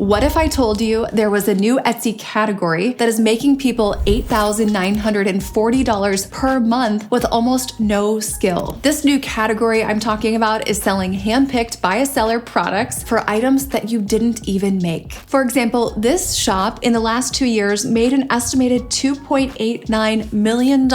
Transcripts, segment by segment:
What if I told you there was a new Etsy category that is making people $8,940 per month with almost no skill? This new category I'm talking about is selling handpicked by a seller products for items that you didn't even make. For example, this shop in the last 2 years made an estimated $2.89 million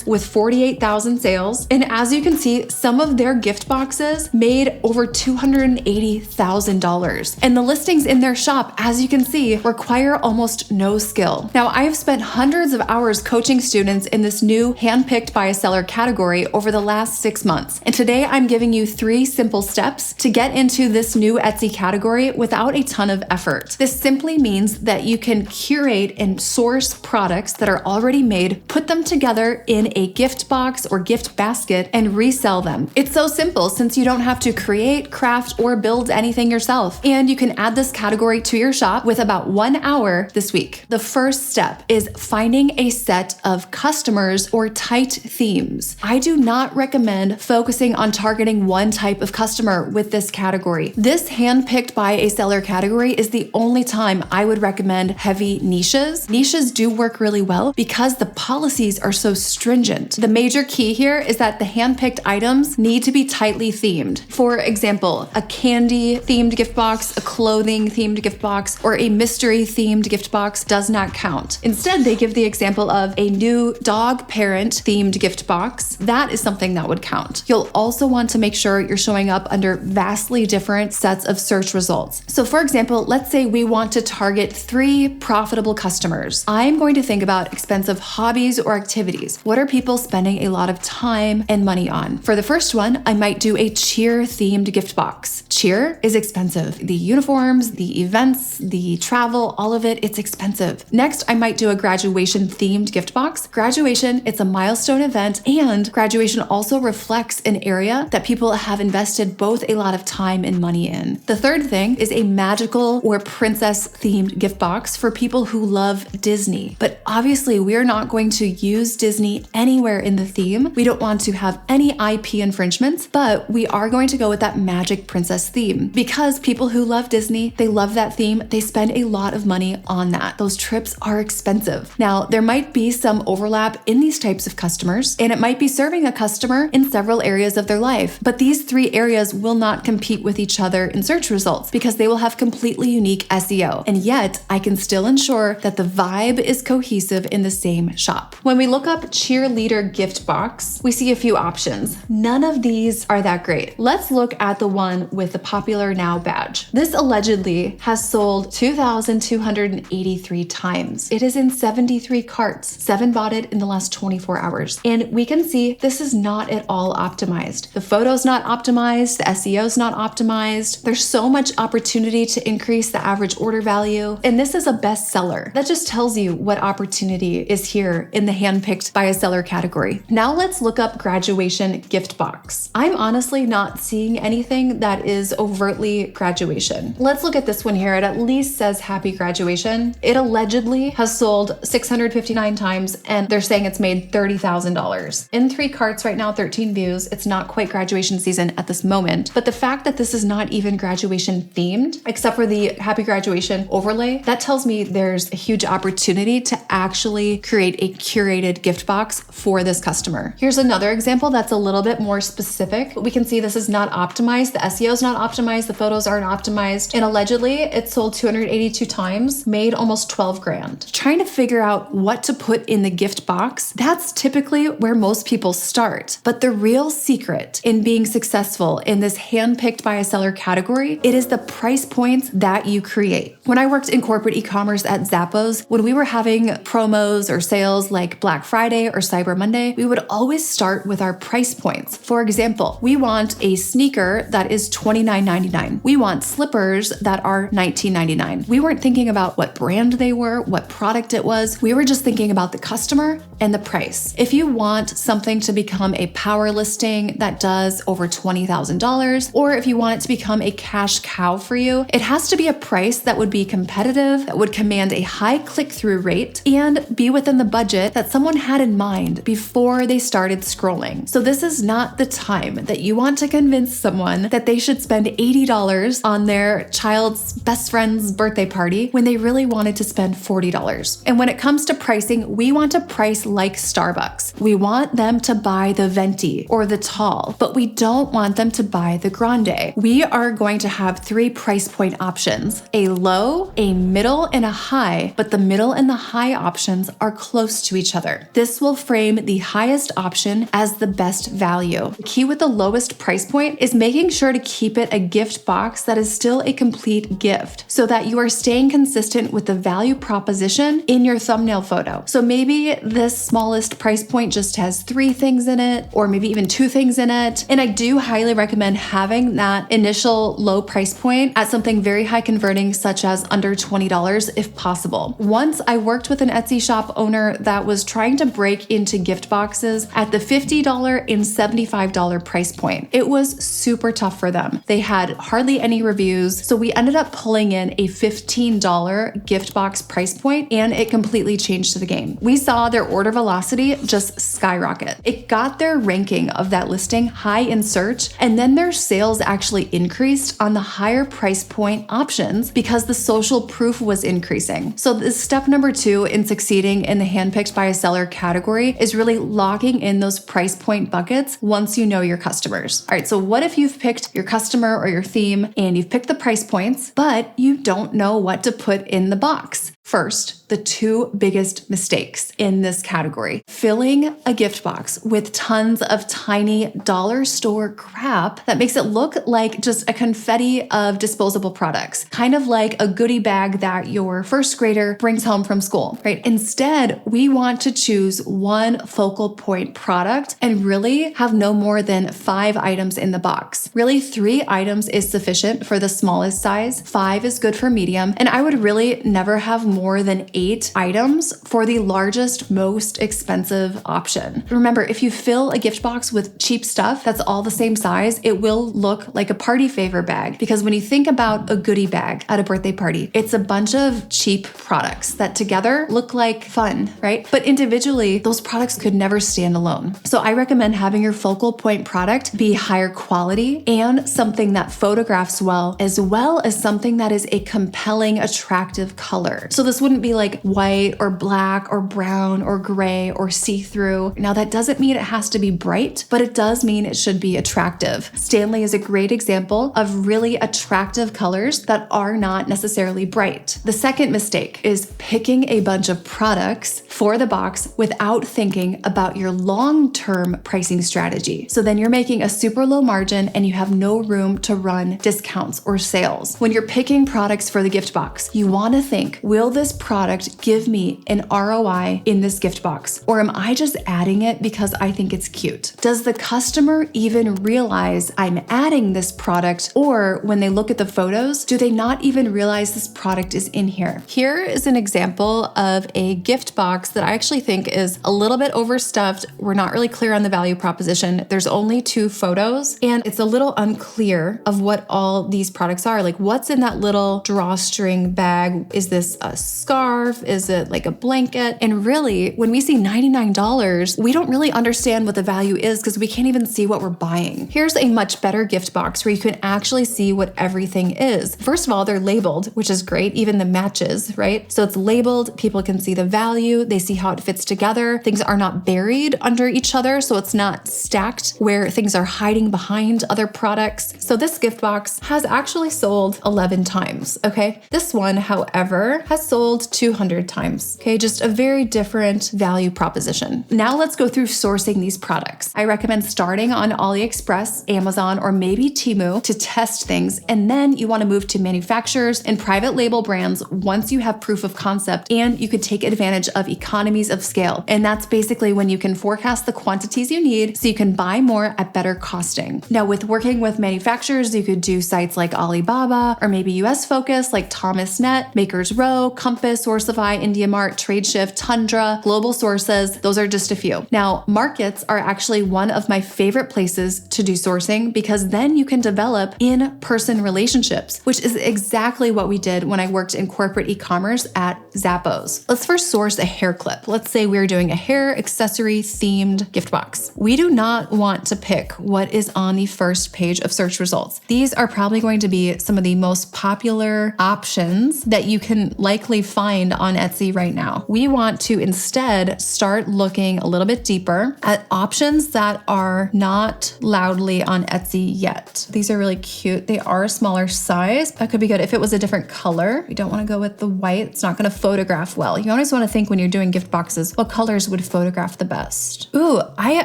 with 48,000 sales. And as you can see, some of their gift boxes made over $280,000. And the listings in their shop, as you can see, require almost no skill. Now, I have spent hundreds of hours coaching students in this new handpicked by a seller category over the last 6 months. And today I'm giving you 3 simple steps to get into this new Etsy category without a ton of effort. This simply means that you can curate and source products that are already made, put them together in a gift box or gift basket, and resell them. It's so simple since you don't have to create, craft, or build anything yourself. And you can add this category to your shop with about 1 hour this week. The first step is finding a set of customers or tight themes. I do not recommend focusing on targeting one type of customer with this category. This handpicked by a seller category is the only time I would recommend heavy niches. Niches do work really well because the policies are so stringent. The major key here is that the handpicked items need to be tightly themed. For example, a candy themed gift box, a clothing themed gift box, or a mystery themed gift box does not count. Instead, they give the example of a new dog parent themed gift box. That is something that would count. You'll also want to make sure you're showing up under vastly different sets of search results. So for example, let's say we want to target 3 profitable customers. I'm going to think about expensive hobbies or activities. What are people spending a lot of time and money on? For the first one, I might do a cheer themed gift box. Cheer is expensive. The uniforms, the events, the travel, all of it, it's expensive. Next, I might do a graduation themed gift box. Graduation, it's a milestone event, and graduation also reflects an area that people have invested both a lot of time and money in. The third thing is a magical or princess themed gift box for people who love Disney. But obviously, we are not going to use Disney anywhere in the theme. We don't want to have any IP infringements, but we are going to go with that magic princess theme because people who love Disney, they love that theme. They spend a lot of money on that. Those trips are expensive. Now, there might be some overlap in these types of customers, and it might be serving a customer in several areas of their life. But these 3 areas will not compete with each other in search results because they will have completely unique SEO. And yet, I can still ensure that the vibe is cohesive in the same shop. When we look up cheerleader gift box, we see a few options. None of these are that great. Let's look at the one with the Popular Now badge. This allegedly has sold 2,283 times. It is in 73 carts. 7 bought it in the last 24 hours. And we can see this is not at all optimized. The photo's not optimized. The SEO's not optimized. There's so much opportunity to increase the average order value. And this is a bestseller. That just tells you what opportunity is here in the handpicked by a seller category. Now let's look up graduation gift box. I'm honestly not seeing anything that is overtly graduation. Let's look at this one here. It at least says happy graduation. It allegedly has sold 659 times and they're saying it's made $30,000. In 3 carts right now, 13 views. It's not quite graduation season at this moment, but the fact that this is not even graduation themed, except for the happy graduation overlay, that tells me there's a huge opportunity to actually create a curated gift box for this customer. Here's another example that's a little bit more specific. We can see this is not optimized. The SEO is not optimized. The photos aren't optimized. And allegedly it sold 282 times, made almost 12 grand. Trying to figure out what to put in the gift box, that's typically where most people start. But the real secret in being successful in this handpicked by a seller category, it is the price points that you create. When I worked in corporate e-commerce at Zappos, when we were having promos or sales like Black Friday or Cyber Monday, we would always start with our price points. For example, we want a sneaker that is $29.99. We want slippers that are $19.99. We weren't thinking about what brand they were, what product it was. We were just thinking about the customer, and the price. If you want something to become a power listing that does over $20,000, or if you want it to become a cash cow for you, it has to be a price that would be competitive, that would command a high click-through rate, and be within the budget that someone had in mind before they started scrolling. So this is not the time that you want to convince someone that they should spend $80 on their child's best friend's birthday party when they really wanted to spend $40. And when it comes to pricing, we want to price like Starbucks. We want them to buy the venti or the tall, but we don't want them to buy the grande. We are going to have 3 price point options: a low, a middle, and a high, but the middle and the high options are close to each other. This will frame the highest option as the best value. The key with the lowest price point is making sure to keep it a gift box that is still a complete gift, so that you are staying consistent with the value proposition in your thumbnail photo. So maybe this smallest price point just has 3 things in it, or maybe even 2 things in it. And I do highly recommend having that initial low price point at something very high converting, such as under $20 if possible. Once I worked with an Etsy shop owner that was trying to break into gift boxes at the $50 and $75 price point. It was super tough for them. They had hardly any reviews, so we ended up pulling in a $15 gift box price point, and it completely changed the game. We saw their order velocity just skyrocket. It got their ranking of that listing high in search, and then their sales actually increased on the higher price point options because the social proof was increasing. So this step number 2 in succeeding in the handpicked by a seller category is really locking in those price point buckets once you know your customers. All right, so what if you've picked your customer or your theme and you've picked the price points, but you don't know what to put in the box? First, the 2 biggest mistakes in this category: filling a gift box with tons of tiny dollar store crap that makes it look like just a confetti of disposable products, kind of like a goodie bag that your first grader brings home from school, right? Instead, we want to choose one focal point product and really have no more than 5 items in the box. Really, 3 items is sufficient for the smallest size, 5 is good for medium, and I would really never have more than 8 items for the largest, most expensive option. Remember, if you fill a gift box with cheap stuff that's all the same size, it will look like a party favor bag, because when you think about a goodie bag at a birthday party, it's a bunch of cheap products that together look like fun, right? But individually, those products could never stand alone. So I recommend having your focal point product be higher quality and something that photographs well as something that is a compelling, attractive color. So this wouldn't be like white or black or brown or gray or see-through. Now that doesn't mean it has to be bright, but it does mean it should be attractive. Stanley is a great example of really attractive colors that are not necessarily bright. The second mistake is picking a bunch of products for the box without thinking about your long-term pricing strategy. So then you're making a super low margin and you have no room to run discounts or sales. When you're picking products for the gift box, you want to think, will this product give me an ROI in this gift box? Or am I just adding it because I think it's cute? Does the customer even realize I'm adding this product? Or when they look at the photos, do they not even realize this product is in here? Here is an example of a gift box that I actually think is a little bit overstuffed. We're not really clear on the value proposition. There's only 2 photos, and it's a little unclear of what all these products are. Like, what's in that little drawstring bag? Is this a scarf? Is it like a blanket? And really, when we see $99, we don't really understand what the value is because we can't even see what we're buying. Here's a much better gift box where you can actually see what everything is. First of all, they're labeled, which is great, even the matches, right? So it's labeled, people can see the value, they see how it fits together. Things are not buried under each other, so it's not stacked where things are hiding behind other products. So this gift box has actually sold 11 times, okay? This one, however, has sold 200 times, okay? Just a very different value proposition. Now let's go through sourcing these products. I recommend starting on AliExpress, Amazon, or maybe Temu to test things, and then you want to move to manufacturers and private label brands once you have proof of concept and you could take advantage of economies of scale. And that's basically when you can forecast the quantities you need so you can buy more at better costing. Now, with working with manufacturers, you could do sites like Alibaba or maybe US focused like Thomas Net, Makers Row, Compass, Sourcify, IndiaMart, TradeShift, Tundra, Global Sources. Those are just a few. Now, markets are actually one of my favorite places to do sourcing because then you can develop in-person relationships, which is exactly what we did when I worked in corporate e-commerce at Zappos. Let's first source a hair clip. Let's say we're doing a hair accessory themed gift box. We do not want to pick what is on the first page of search results. These are probably going to be some of the most popular options that you can likely find on Etsy right now. We want to instead start looking a little bit deeper at options that are not loudly on Etsy yet. These are really cute. They are a smaller size. That could be good if it was a different color. We don't want to go with the white. It's not going to photograph well. You always want to think when you're doing gift boxes, what colors would photograph the best? Ooh, I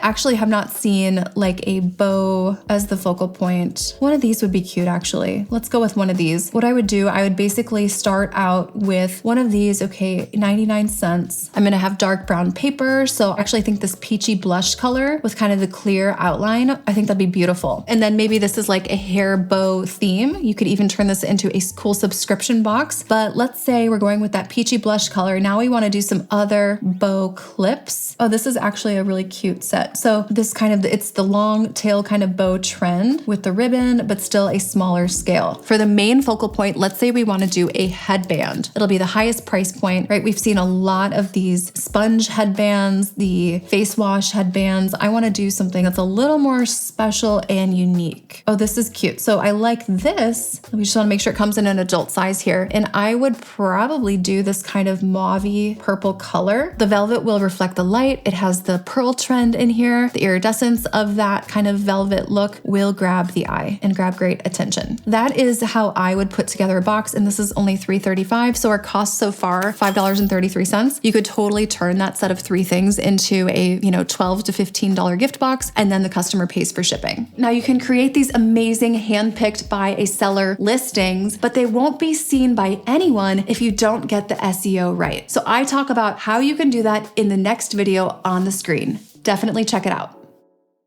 actually have not seen like a bow as the focal point. One of these would be cute actually. Let's go with one of these. What I would do, I would basically start out with one of these, okay, 99 cents. I'm gonna have dark brown paper. So I actually think this peachy blush color with kind of the clear outline, I think that'd be beautiful. And then maybe this is like a hair bow theme. You could even turn this into a cool subscription box. But let's say we're going with that peachy blush color. Now we wanna do some other bow clips. Oh, this is actually a really cute set. So this kind of, it's the long tail kind of bow trend with the ribbon, but still a smaller scale. For the main focal point, let's say we want to do a headband. It'll be the highest price point, right? We've seen a lot of these sponge headbands, the face wash headbands. I want to do something that's a little more special and unique. Oh, this is cute. So I like this. We just want to make sure it comes in an adult size here. And I would probably do this kind of mauve-y purple color. The velvet will reflect the light. It has the pearl trend in here. The iridescence of that kind of velvet look will grab the eye and grab great attention. That is how I would put together a box. And this is only $3.35. So our cost so far, $5.33. You could totally turn that set of 3 things into a, $12 to $15 gift box, and then the customer pays for shipping. Now you can create these amazing handpicked by a seller listings, but they won't be seen by anyone if you don't get the SEO right. So I talk about how you can do that in the next video on the screen. Definitely check it out.